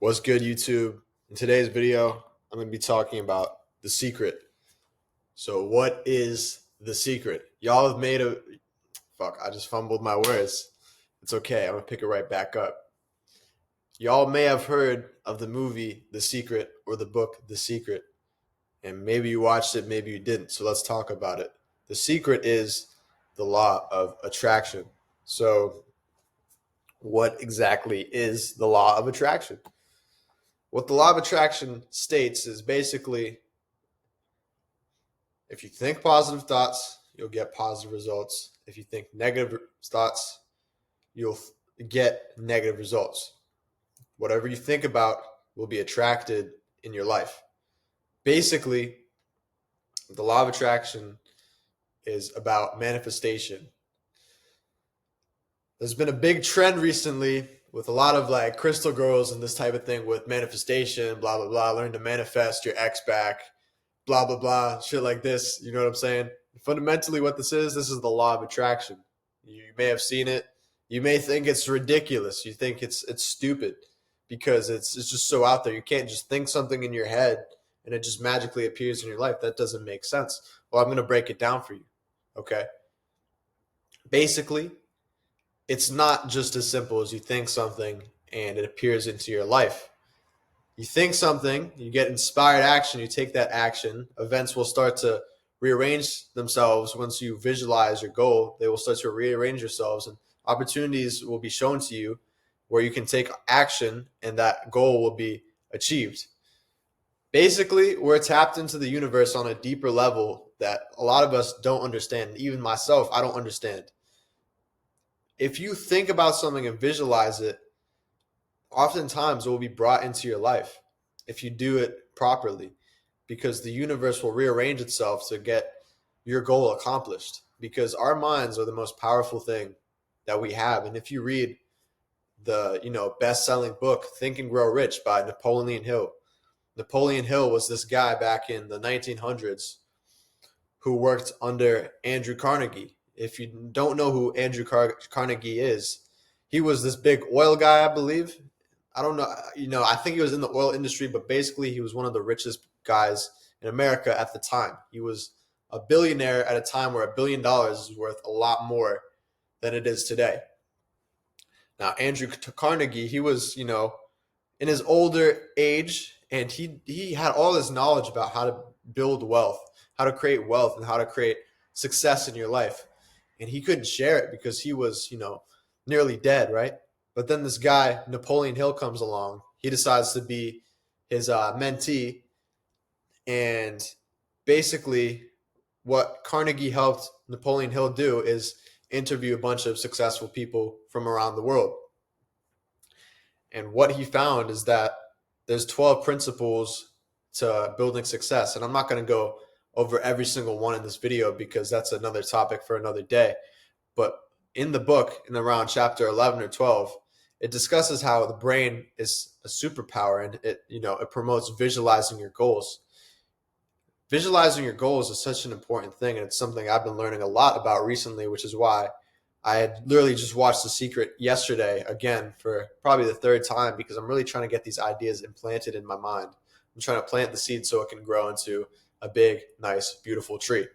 What's good, YouTube? In today's video, I'm going to be talking about The Secret. So, what is The Secret? Y'all have made a. Fuck, I just fumbled my words. It's okay. I'm going to pick it right back up. Y'all may have heard of the movie The Secret or the book The Secret. And maybe you watched it, maybe you didn't. So, let's talk about it. The Secret is the law of attraction. So, what exactly is the law of attraction? What the law of attraction states is basically if you think positive thoughts, you'll get positive results. If you think negative thoughts, you'll get negative results. Whatever you think about will be attracted in your life. Basically, the law of attraction is about manifestation. There's been a big trend recently with a lot of like crystal girls and this type of thing with manifestation, blah, blah, blah. Learn to manifest your ex back, blah, blah, blah, shit like this. You know what I'm saying? Fundamentally, what this is the law of attraction. You may have seen it. You may think it's ridiculous. You think it's stupid because it's just so out there. You can't just think something in your head and it just magically appears in your life. That doesn't make sense. Well, I'm going to break it down for you. Okay? Basically, it's not just as simple as you think something and it appears into your life. You think something, you get inspired action, you take that action, events will start to rearrange themselves. Once you visualize your goal, they will start to rearrange themselves and opportunities will be shown to you where you can take action and that goal will be achieved. Basically, we're tapped into the universe on a deeper level that a lot of us don't understand. Even myself, I don't understand. If you think about something and visualize it, oftentimes it will be brought into your life if you do it properly, because the universe will rearrange itself to get your goal accomplished, because our minds are the most powerful thing that we have. And if you read the best-selling book Think and Grow Rich by Napoleon Hill was this guy back in the 1900s who worked under Andrew Carnegie. If you don't know who Andrew Carnegie is, he was this big oil guy, I believe. I don't know. I think he was in the oil industry, but basically he was one of the richest guys in America at the time. He was a billionaire at a time where $1 billion is worth a lot more than it is today. Now, Andrew Carnegie, he was, in his older age, and he had all this knowledge about how to build wealth, how to create wealth, and how to create success in your life. And he couldn't share it because he was, nearly dead, right? But then this guy, Napoleon Hill, comes along. He decides to be his mentee. And basically, what Carnegie helped Napoleon Hill do is interview a bunch of successful people from around the world. And what he found is that there's 12 principles to building success. And I'm not going to go over every single one in this video because that's another topic for another day. But in the book, in around chapter 11 or 12, it discusses how the brain is a superpower and it promotes visualizing your goals. Visualizing your goals is such an important thing, and it's something I've been learning a lot about recently, which is why I had literally just watched The Secret yesterday again for probably the third time, because I'm really trying to get these ideas implanted in my mind. I'm trying to plant the seed so it can grow into a big, nice, beautiful tree.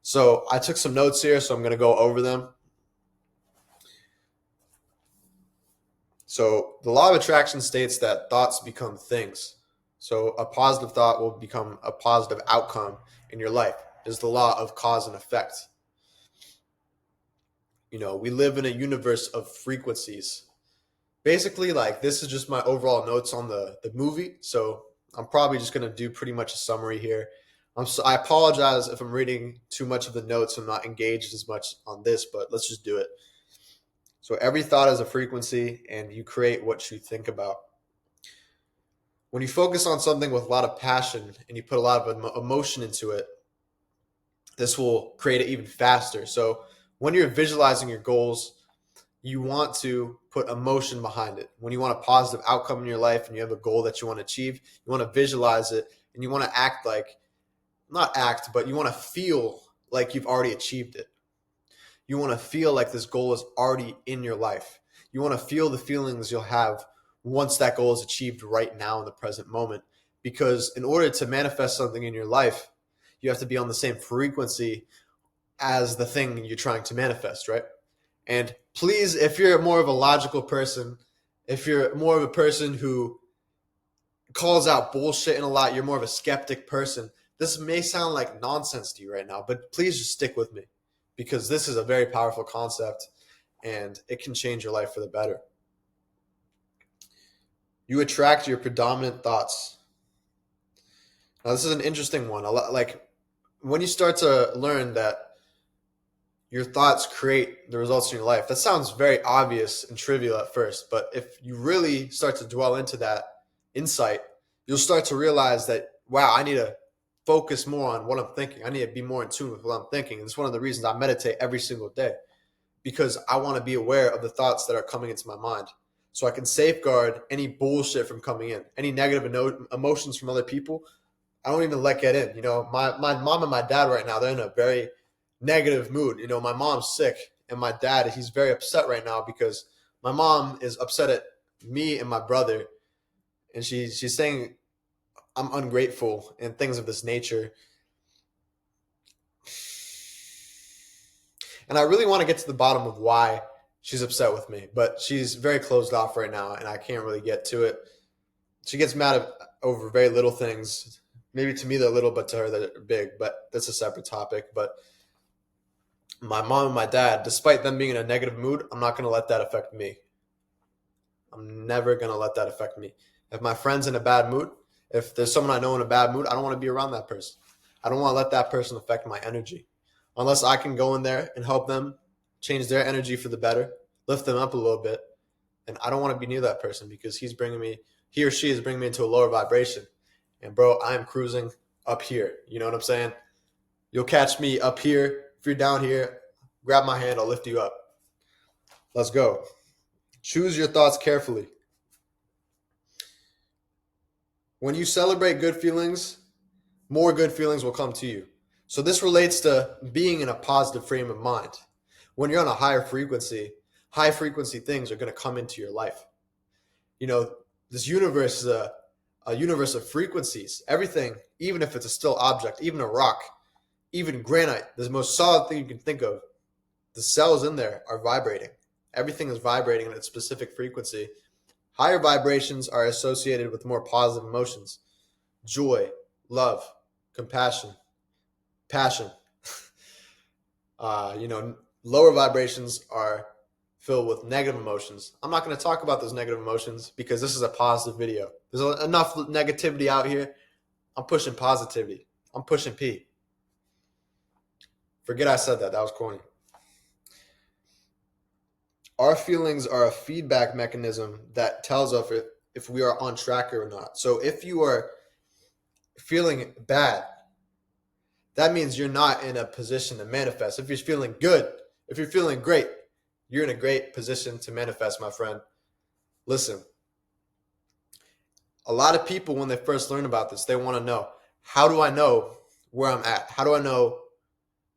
So I took some notes here, so I'm going to go over them. So the law of attraction states that thoughts become things. So a positive thought will become a positive outcome in your life. It's the law of cause and effect. We live in a universe of frequencies. Basically, like, this is just my overall notes on the movie. So I'm probably just going to do pretty much a summary here. I apologize if I'm reading too much of the notes. I'm not engaged as much on this, but let's just do it. So every thought is a frequency, and you create what you think about. When you focus on something with a lot of passion and you put a lot of emotion into it, this will create it even faster. So when you're visualizing your goals, you want to put emotion behind it. When you want a positive outcome in your life and you have a goal that you want to achieve, you want to visualize it, and you want to you want to feel like you've already achieved it. You want to feel like this goal is already in your life. You want to feel the feelings you'll have once that goal is achieved right now in the present moment. Because in order to manifest something in your life, you have to be on the same frequency as the thing you're trying to manifest, right? And please, if you're more of a logical person, if you're more of a person who calls out bullshit in a lot, you're more of a skeptic person, this may sound like nonsense to you right now, but please just stick with me, because this is a very powerful concept and it can change your life for the better. You attract your predominant thoughts. Now, this is an interesting one. Like, when you start to learn that your thoughts create the results in your life, that sounds very obvious and trivial at first, but if you really start to dwell into that insight, you'll start to realize that, wow, I need to focus more on what I'm thinking. I need to be more in tune with what I'm thinking. And it's one of the reasons I meditate every single day, because I want to be aware of the thoughts that are coming into my mind, so I can safeguard any bullshit from coming in, any negative emotions from other people. I don't even let get in. My mom and my dad right now, they're in a very negative mood. My mom's sick, and my dad, he's very upset right now because my mom is upset at me and my brother, and she's saying I'm ungrateful and things of this nature. And I really want to get to the bottom of why she's upset with me, but she's very closed off right now, and I can't really get to it. She gets mad over very little things. Maybe to me they're little, but to her they're big, but that's a separate topic. But my mom and my dad, despite them being in a negative mood, I'm not going to let that affect me. I'm never going to let that affect me. If my friend's in a bad mood, if there's someone I know in a bad mood, I don't want to be around that person. I don't want to let that person affect my energy. Unless I can go in there and help them change their energy for the better, lift them up a little bit. And I don't want to be near that person, because he or she is bringing me into a lower vibration. And bro, I am cruising up here. You know what I'm saying? You'll catch me up here. If you're down here, grab my hand, I'll lift you up. Let's go. Choose your thoughts carefully. When you celebrate good feelings, more good feelings will come to you. So this relates to being in a positive frame of mind. When you're on a high frequency things are going to come into your life. This universe is a universe of frequencies. Everything, even if it's a still object, even a rock, even granite, the most solid thing you can think of, the cells in there are vibrating. Everything is vibrating at a specific frequency. Higher vibrations are associated with more positive emotions: joy, love, compassion, passion. Lower vibrations are filled with negative emotions. I'm not going to talk about those negative emotions because this is a positive video. There's enough negativity out here. I'm pushing positivity. I'm pushing P. Forget I said that. That was corny. Our feelings are a feedback mechanism that tells us if we are on track or not. So if you are feeling bad, that means you're not in a position to manifest. If you're feeling good, if you're feeling great, you're in a great position to manifest, my friend. Listen, a lot of people, when they first learn about this, they want to know, how do I know where I'm at? How do I know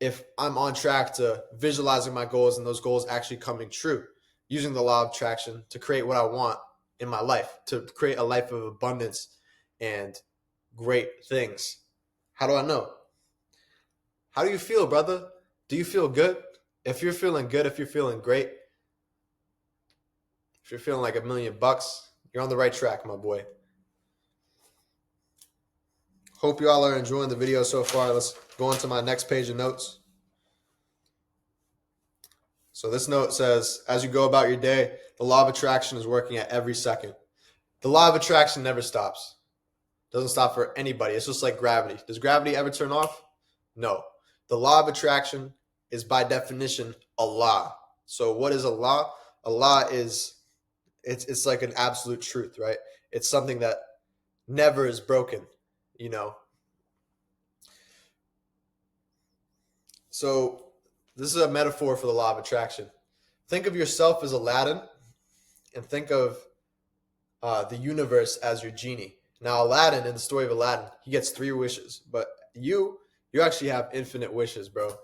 if I'm on track to visualizing my goals and those goals actually coming true, using the law of attraction to create what I want in my life, to create a life of abundance and great things? How do I know? How do you feel, brother? Do you feel good? If you're feeling good, if you're feeling great, if you're feeling like $1 million, you're on the right track, my boy. Hope you all are enjoying the video so far. Let's go on to my next page of notes. So this note says, as you go about your day, the law of attraction is working at every second. The law of attraction never stops. It doesn't stop for anybody. It's just like gravity. Does gravity ever turn off? No. The law of attraction is by definition a law. So what is a law? A law is, it's like an absolute truth, right? It's something that never is broken, So this is a metaphor for the law of attraction. Think of yourself as Aladdin, and think of the universe as your genie. Now, Aladdin, in the story of Aladdin, he gets 3 wishes, but you actually have infinite wishes, bro.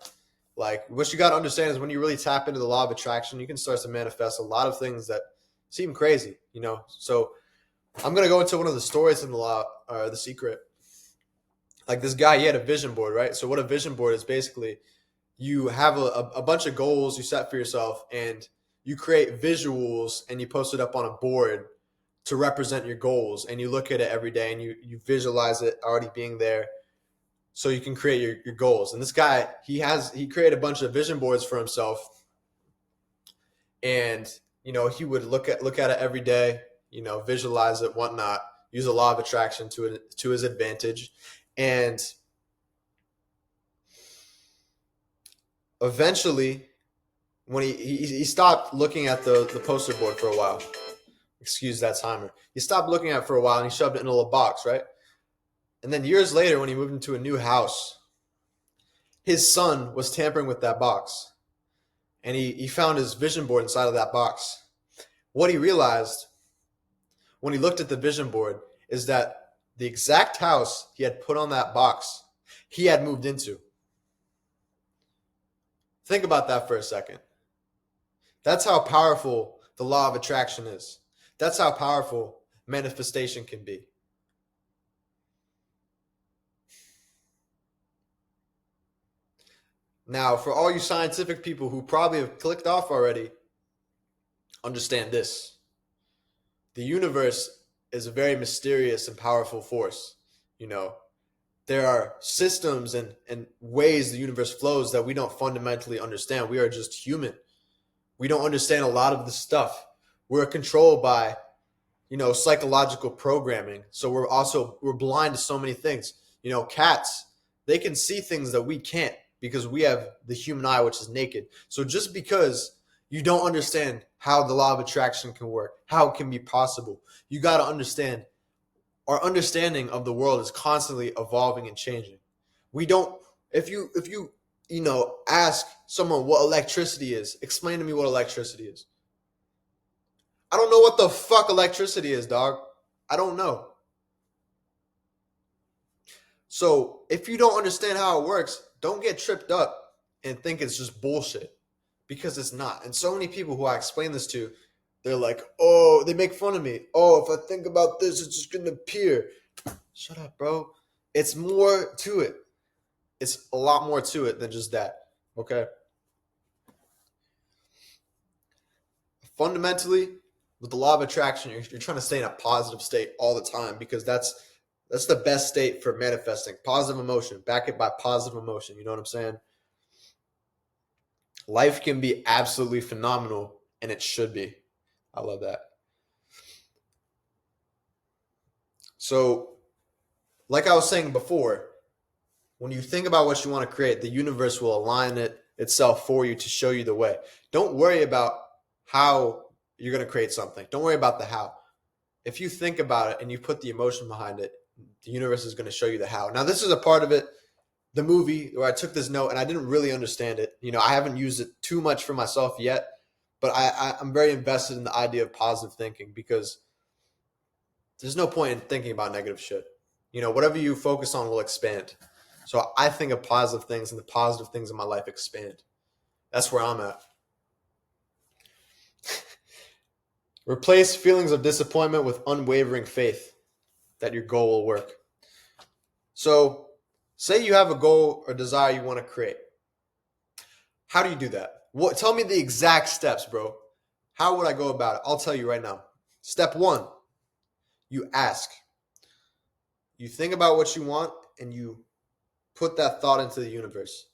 Like, what you got to understand is when you really tap into the law of attraction, you can start to manifest a lot of things that Seem crazy, you know? So I'm going to go into one of the stories in the law, The Secret. Like this guy, he had a vision board, right? So what a vision board is basically, you have a bunch of goals you set for yourself, and you create visuals and you post it up on a board to represent your goals, and you look at it every day and you visualize it already being there so you can create your goals. And this guy, he created a bunch of vision boards for himself, and he would look at it every day, visualize it, whatnot, use the law of attraction to his advantage. And eventually, when he stopped looking at the poster board for a while, excuse that timer, he stopped looking at it for a while and he shoved it in a little box, right? And then years later, when he moved into a new house, his son was tampering with that box, and he found his vision board inside of that box. What he realized when he looked at the vision board is that the exact house he had put on that box, he had moved into. Think about that for a second. That's how powerful the law of attraction is. That's how powerful manifestation can be. Now, for all you scientific people who probably have clicked off already, understand this. The universe is a very mysterious and powerful force. There are systems and ways the universe flows that we don't fundamentally understand. We are just human. We don't understand a lot of this stuff. We're controlled by, psychological programming. So we're blind to so many things. Cats, they can see things that we can't because we have the human eye, which is naked. So just because you don't understand how the law of attraction can work, how it can be possible, you got to understand our understanding of the world is constantly evolving and changing. We don't, if you ask someone what electricity is, explain to me what electricity is. I don't know what the fuck electricity is, dog. I don't know. So if you don't understand how it works, don't get tripped up and think it's just bullshit, because it's not. And so many people who I explain this to, they're like, oh, they make fun of me. Oh, if I think about this, it's just going to appear. Shut up, bro. It's more to it. It's a lot more to it than just that. Okay? Fundamentally, with the law of attraction, you're trying to stay in a positive state all the time, because that's the best state for manifesting. Positive emotion. Back it by positive emotion. You know what I'm saying? Life can be absolutely phenomenal, and it should be. I love that. So, like I was saying before, when you think about what you want to create, the universe will align itself for you to show you the way. Don't worry about how you're going to create something. Don't worry about the how. If you think about it and you put the emotion behind it, the universe is going to show you the how. Now, this is a part of it, the movie, where I took this note and I didn't really understand it. I haven't used it too much for myself yet, but I'm very invested in the idea of positive thinking, because there's no point in thinking about negative shit. Whatever you focus on will expand. So I think of positive things, and the positive things in my life expand. That's where I'm at. Replace feelings of disappointment with unwavering faith that your goal will work. So say you have a goal or desire you want to create. How do you do that? Tell me the exact steps, bro. How would I go about it? I'll tell you right now. Step 1, you ask. You think about what you want and you put that thought into the universe.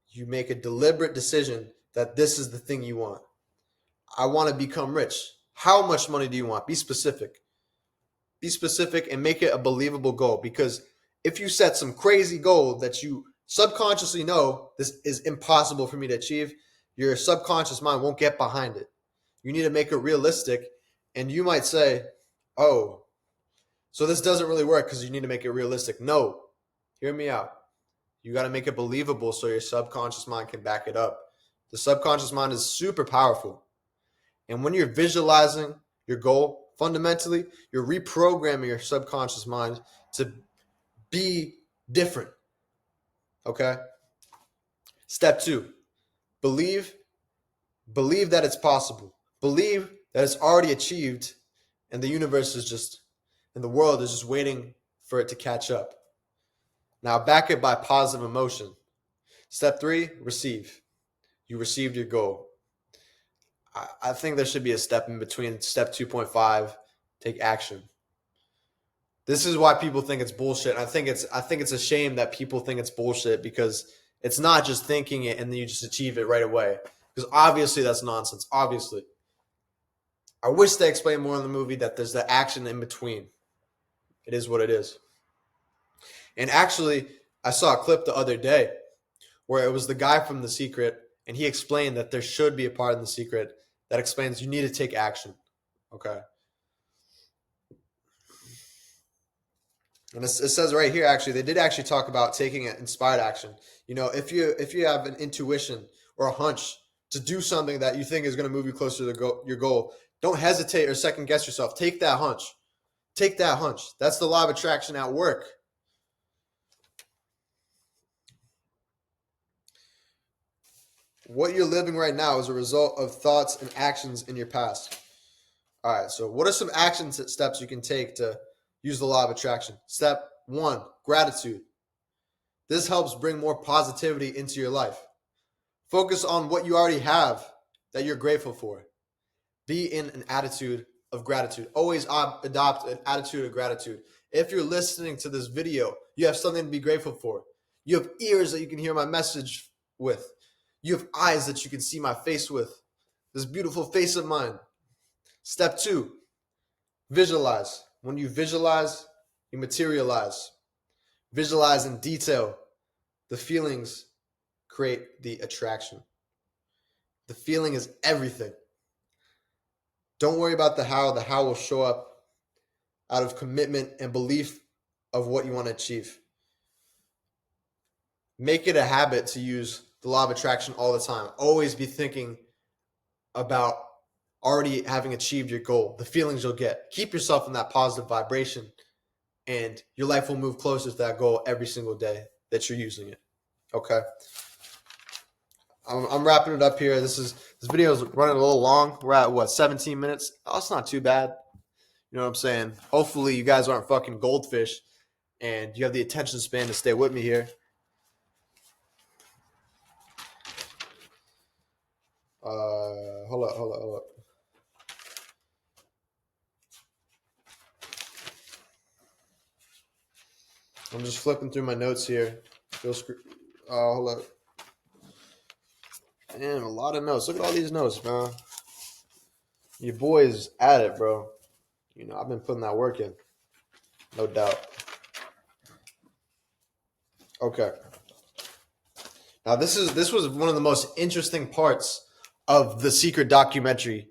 You make a deliberate decision that this is the thing you want. I want to become rich. How much money do you want? Be specific. Be specific and make it a believable goal, because if you set some crazy goal that you subconsciously know this is impossible for me to achieve, your subconscious mind won't get behind it. You need to make it realistic, and you might say, oh, so this doesn't really work because you need to make it realistic. No, hear me out. You got to make it believable so your subconscious mind can back it up. The subconscious mind is super powerful. And when you're visualizing your goal, fundamentally, you're reprogramming your subconscious mind to be different. Okay? Step 2, believe that it's possible. Believe that it's already achieved, and the universe is just, and the world is just waiting for it to catch up. Now, back it by positive emotion. Step 3, receive. You received your goal. I think there should be a step in between step 2.5, take action. This is why people think it's bullshit. And I think it's a shame that people think it's bullshit, because it's not just thinking it and then you just achieve it right away. Because obviously that's nonsense. Obviously. I wish they explained more in the movie that there's the action in between. It is what it is. And actually, I saw a clip the other day where it was the guy from The Secret, and he explained that there should be a part in The Secret that explains you need to take action. Okay. And it says right here, actually, they did actually talk about taking inspired action. You know, if you have an intuition or a hunch to do something that you think is going to move you closer to your goal, don't hesitate or second guess yourself. Take that hunch. Take that hunch. That's the law of attraction at work. What you're living right now is a result of thoughts and actions in your past. All right, so what are some action steps you can take to use the law of attraction? Step 1, gratitude. This helps bring more positivity into your life. Focus on what you already have that you're grateful for. Be in an attitude of gratitude. Always adopt an attitude of gratitude. If you're listening to this video, you have something to be grateful for. You have ears that you can hear my message with. You have eyes that you can see my face with. This beautiful face of mine. Step 2, visualize. When you visualize, you materialize. Visualize in detail. The feelings create the attraction. The feeling is everything. Don't worry about the how. The how will show up out of commitment and belief of what you want to achieve. Make it a habit to use the law of attraction all the time. Always be thinking about already having achieved your goal, the feelings you'll get. Keep yourself in that positive vibration, and your life will move closer to that goal every single day that you're using it. Okay. I'm wrapping it up here. This video is running a little long. We're at 17 minutes. Oh, it's not too bad. You know what I'm saying? Hopefully you guys aren't fucking goldfish and you have the attention span to stay with me here. Hold up. I'm just flipping through my notes here. Hold up. Damn, a lot of notes. Look at all these notes, man. Your boy's at it, bro. You know, I've been putting that work in. No doubt. Okay. Now, this was one of the most interesting parts of the Secret documentary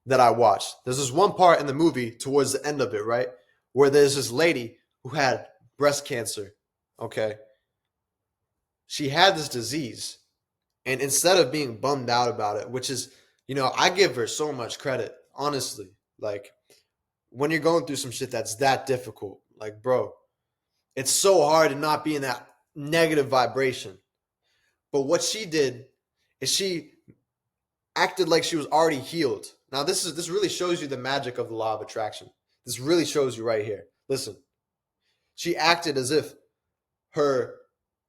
that I watched. There's this one part in the movie towards the end of it, right? Where there's this lady who had breast cancer, okay? She had this disease. And instead of being bummed out about it, which is, you know, I give her so much credit, honestly. Like, when you're going through some shit that's that difficult, like, bro, it's so hard to not be in that negative vibration. But what she did is she acted like she was already healed. Now, this really shows you the magic of the law of attraction. This really shows you right here. Listen, she acted as if her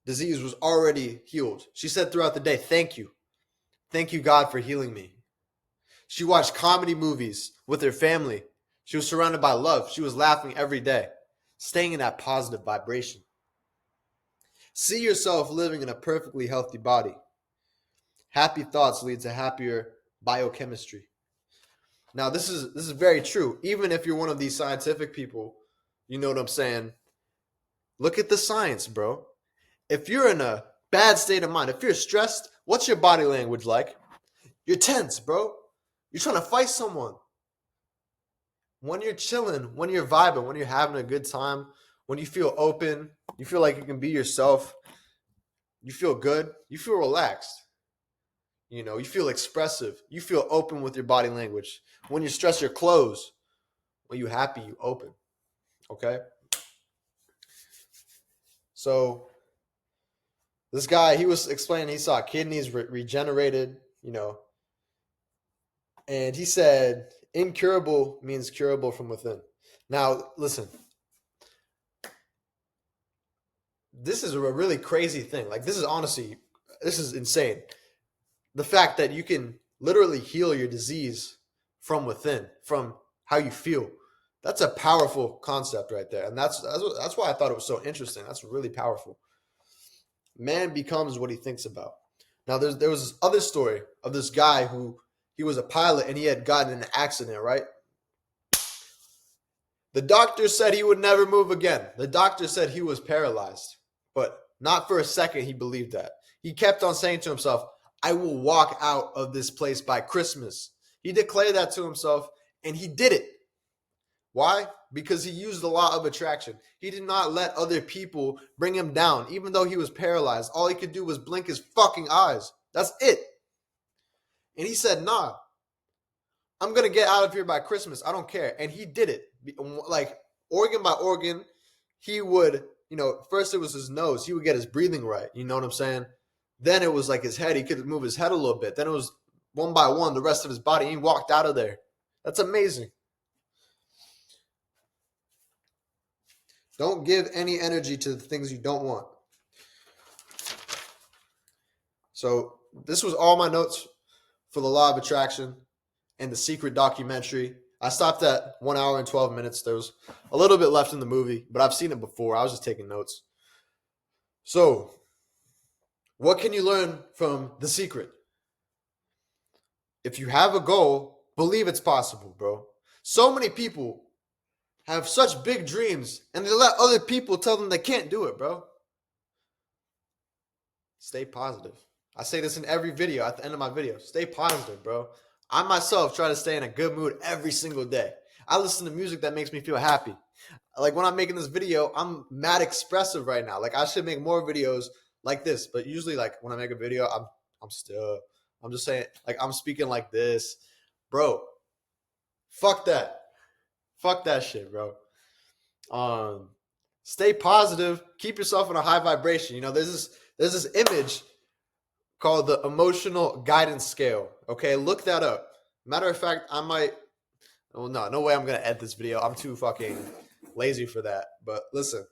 disease was already healed. She said throughout the day, thank you. Thank you, God, for healing me. She watched comedy movies with her family. She was surrounded by love. She was laughing every day, staying in that positive vibration. See yourself living in a perfectly healthy body. Happy thoughts lead to happier biochemistry. Now, this is very true. Even if you're one of these scientific people, you know what I'm saying? Look at the science, bro. If you're in a bad state of mind, if you're stressed, what's your body language like? You're tense, bro. You're trying to fight someone. When you're chilling, when you're vibing, when you're having a good time, when you feel open, you feel like you can be yourself, you feel good, you feel relaxed. You know, you feel expressive. You feel open with your body language. When you're stressed, you're closed. When you're happy, you open. Okay? So this guy, he was explaining he saw kidneys regenerated, you know. And he said Incurable means curable from within. Now, listen, this is a really crazy thing. Like, this is insane. The fact that you can literally heal your disease from within, from how you feel. That's a powerful concept right there. And that's why I thought it was so interesting. That's really powerful. Man becomes what he thinks about. Now, there was this other story of this guy who he was a pilot and he had gotten in an accident, right? The doctor said he would never move again. The doctor said he was paralyzed, but not for a second he believed that. He kept on saying to himself, I will walk out of this place by Christmas. He declared that to himself and he did it. Why? Because he used the law of attraction. He did not let other people bring him down. Even though he was paralyzed, all he could do was blink his fucking eyes. That's it. And he said, nah, I'm going to get out of here by Christmas. I don't care. And he did it. Like, organ by organ, he would, first it was his nose. He would get his breathing right. You know what I'm saying? Then it was like his head. He could move his head a little bit. Then it was one by one, the rest of his body. He walked out of there. That's amazing. Don't give any energy to the things you don't want. So this was all my notes for the law of attraction and the Secret documentary. I stopped at 1 hour and 12 minutes. There was a little bit left in the movie, but I've seen it before. I was just taking notes. So what can you learn from The Secret? If you have a goal, believe it's possible, bro. So many people have such big dreams and they let other people tell them they can't do it, bro. Stay positive. I say this in every video, at the end of my video. Stay positive, bro. I myself try to stay in a good mood every single day. I listen to music that makes me feel happy. Like when I'm making this video, I'm mad expressive right now. Like I should make more videos like this, but usually like when I make a video, I'm just saying, like I'm speaking like this. Bro, fuck that. Fuck that shit, bro. Stay positive. Keep yourself in a high vibration. There's this image called the emotional guidance scale. Okay, look that up. Matter of fact, I might. Well, no way I'm gonna edit this video. I'm too fucking lazy for that. But listen,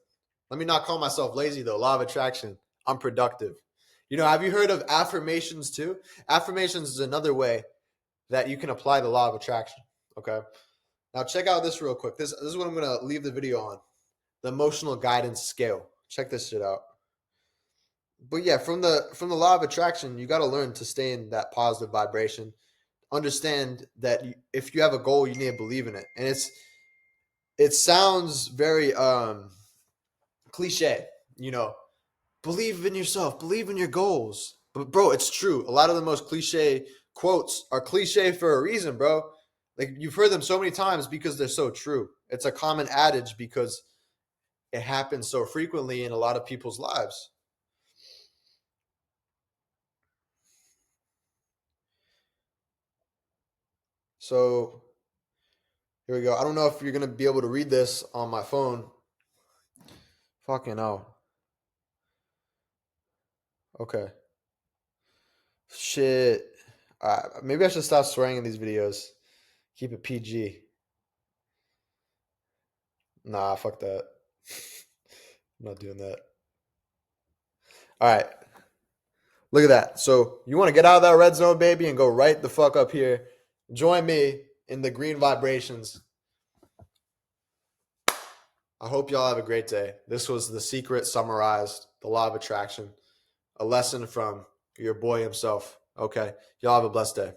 let me not call myself lazy though. Law of attraction. I'm productive. Have you heard of affirmations too? Affirmations is another way that you can apply the law of attraction. Okay. Now check out this real quick. This is what I'm gonna leave the video on. The emotional guidance scale. Check this shit out. But yeah, from the law of attraction, you got to learn to stay in that positive vibration. Understand that if you have a goal, you need to believe in it. And it sounds very cliche, believe in yourself, believe in your goals. But bro, it's true. A lot of the most cliche quotes are cliche for a reason, bro. Like you've heard them so many times because they're so true. It's a common adage because it happens so frequently in a lot of people's lives. So here we go. I don't know if you're going to be able to read this on my phone. Fucking hell. Okay. Shit. Maybe I should stop swearing in these videos. Keep it PG. Nah, fuck that. I'm not doing that. All right. Look at that. So you want to get out of that red zone, baby, and go right the fuck up here. Join me in the green vibrations. I hope y'all have a great day. This was The Secret summarized, the law of attraction, a lesson from your boy himself. Okay. Y'all have a blessed day.